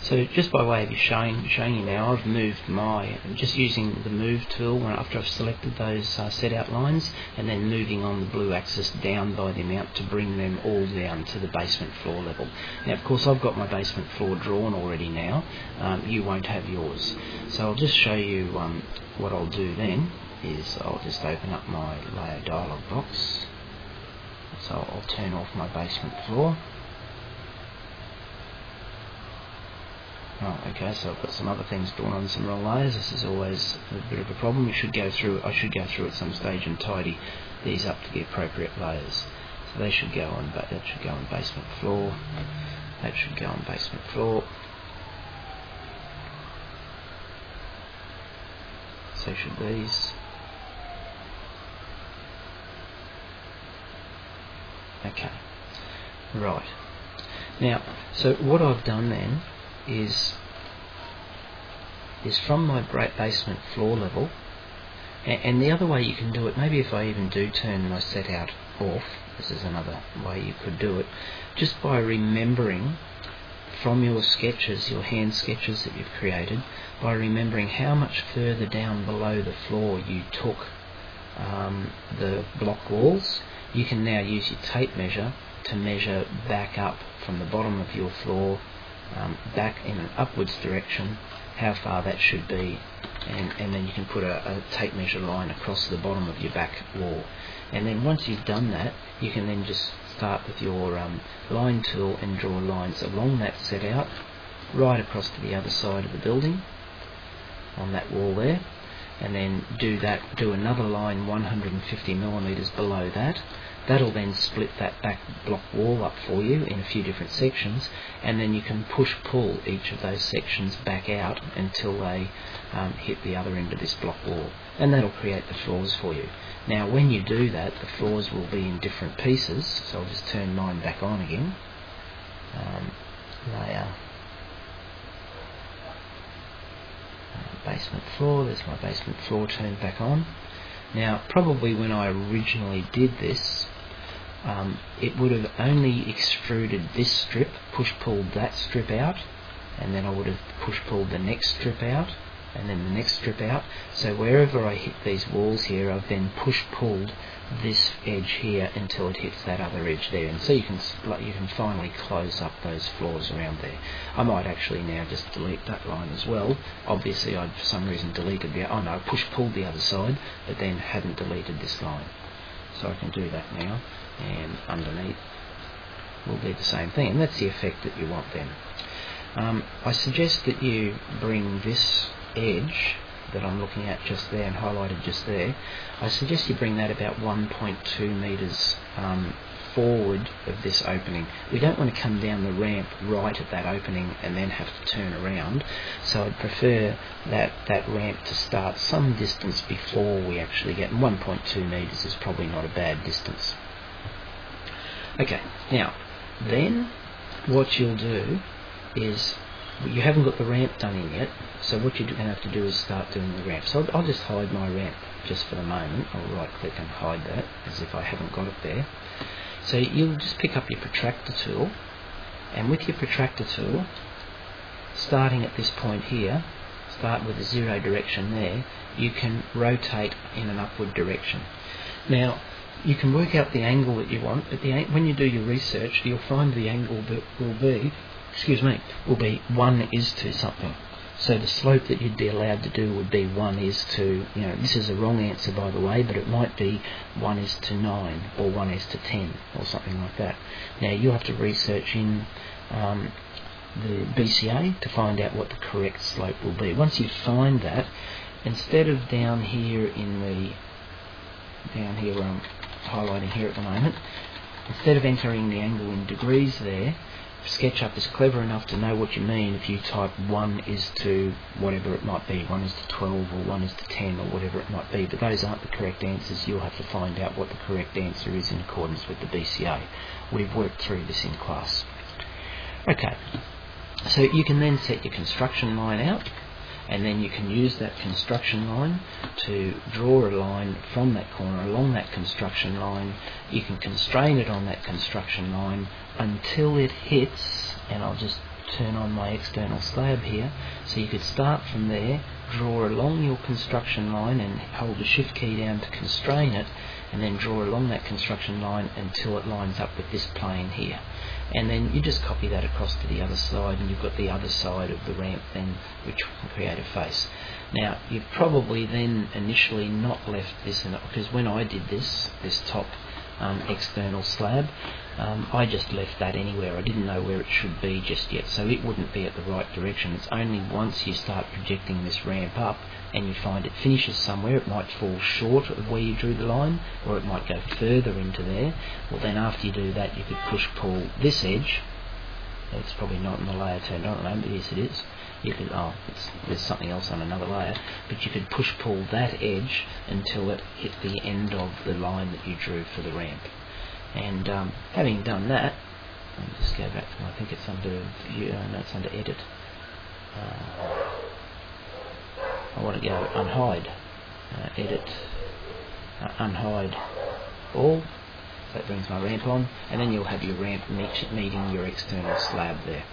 So just by way of showing you now, I've moved just using the move tool after I've selected those set out lines, and then moving on the blue axis down by the amount to bring them all down to the basement floor level. Now of course I've got my basement floor drawn already now, you won't have yours. So I'll just show you what I'll do then is I'll just open up my layer dialog box. So I'll turn off my basement floor. Oh, okay, so I've got some other things going on, some wrong layers. This is always a bit of a problem. I should go through at some stage and tidy these up to the appropriate layers. So they should go on, but that should go on basement floor. That should go on basement floor. So should these. Okay, right. Now, so what I've done then is from my basement floor level, and the other way you can do it, maybe if I even do turn my set out off, this is another way you could do it, just by remembering from your sketches, your hand sketches that you've created, by remembering how much further down below the floor you took the block walls, you can now use your tape measure to measure back up from the bottom of your floor, back in an upwards direction, how far that should be, and then you can put a tape measure line across the bottom of your back wall. And then once you've done that, you can then just start with your line tool and draw lines along that set out, right across to the other side of the building, on that wall there, and then do another line 150 millimeters below that. That'll then split that back block wall up for you in a few different sections, and then you can push-pull each of those sections back out until they hit the other end of this block wall, and that'll create the floors for you. Now when you do that, the floors will be in different pieces, so I'll just turn mine back on again. Layer, basement floor, there's my basement floor turned back on. Now probably when I originally did this, it would have only extruded this strip, push-pulled that strip out, and then I would have push-pulled the next strip out, and then the next strip out. So wherever I hit these walls here, I've then push-pulled this edge here until it hits that other edge there, and so you can finally close up those floors around there. I might actually now just delete that line as well. Obviously I for some reason deleted I push-pulled the other side, but then hadn't deleted this line. So I can do that now, and underneath will be the same thing, and that's the effect that you want then. I suggest that you bring this edge that I'm looking at just there and highlighted just there, I suggest you bring that about 1.2 meters forward of this opening. We don't want to come down the ramp right at that opening and then have to turn around, so I'd prefer that ramp to start some distance before we actually get, and 1.2 meters is probably not a bad distance. Okay, now then what you'll do is, you haven't got the ramp done in yet, so what you're going to have to do is start doing the ramp. So I'll just hide my ramp just for the moment. I'll right click and hide that as if I haven't got it there. So you'll just pick up your protractor tool, and with your protractor tool, starting at this point here, start with a 0 direction there, you can rotate in an upward direction. Now you can work out the angle that you want, but when you do your research, you'll find the angle that will be 1:to something. So the slope that you'd be allowed to do would be 1:to, this is a wrong answer by the way, but it might be 1:9 or 1:10 or something like that. Now you'll have to research in the BCA to find out what the correct slope will be. Once you find that, instead of down here where I'm highlighting here at the moment, instead of entering the angle in degrees there, SketchUp is clever enough to know what you mean if you type 1:to whatever it might be, 1:12 or 1:10 or whatever it might be, but those aren't the correct answers. You'll have to find out what the correct answer is in accordance with the BCA. We've worked through this in class. Okay, so you can then set your construction line out, and then you can use that construction line to draw a line from that corner along that construction line. You can constrain it on that construction line until it hits, and I'll just turn on my external slab here. So you could start from there, draw along your construction line and hold the shift key down to constrain it, and then draw along that construction line until it lines up with this plane here. And then you just copy that across to the other side, and you've got the other side of the ramp then, which will create a face. Now, you've probably then initially not left this in it, because when I did this top external slab, I just left that anywhere. I didn't know where it should be just yet, so it wouldn't be at the right direction. It's only once you start projecting this ramp up and you find it finishes somewhere, it might fall short of where you drew the line, or it might go further into there. Well, then after you do that, you could push-pull this edge. It's probably not in the layer turned on at the moment, but yes it is. You could, there's something else on another layer, but you could push-pull that edge until it hit the end of the line that you drew for the ramp. And having done that, let me just go back to, I think it's under view, no, it's under edit. I want to go unhide, edit, unhide all. That brings my ramp on, and then you'll have your ramp meeting your external slab there.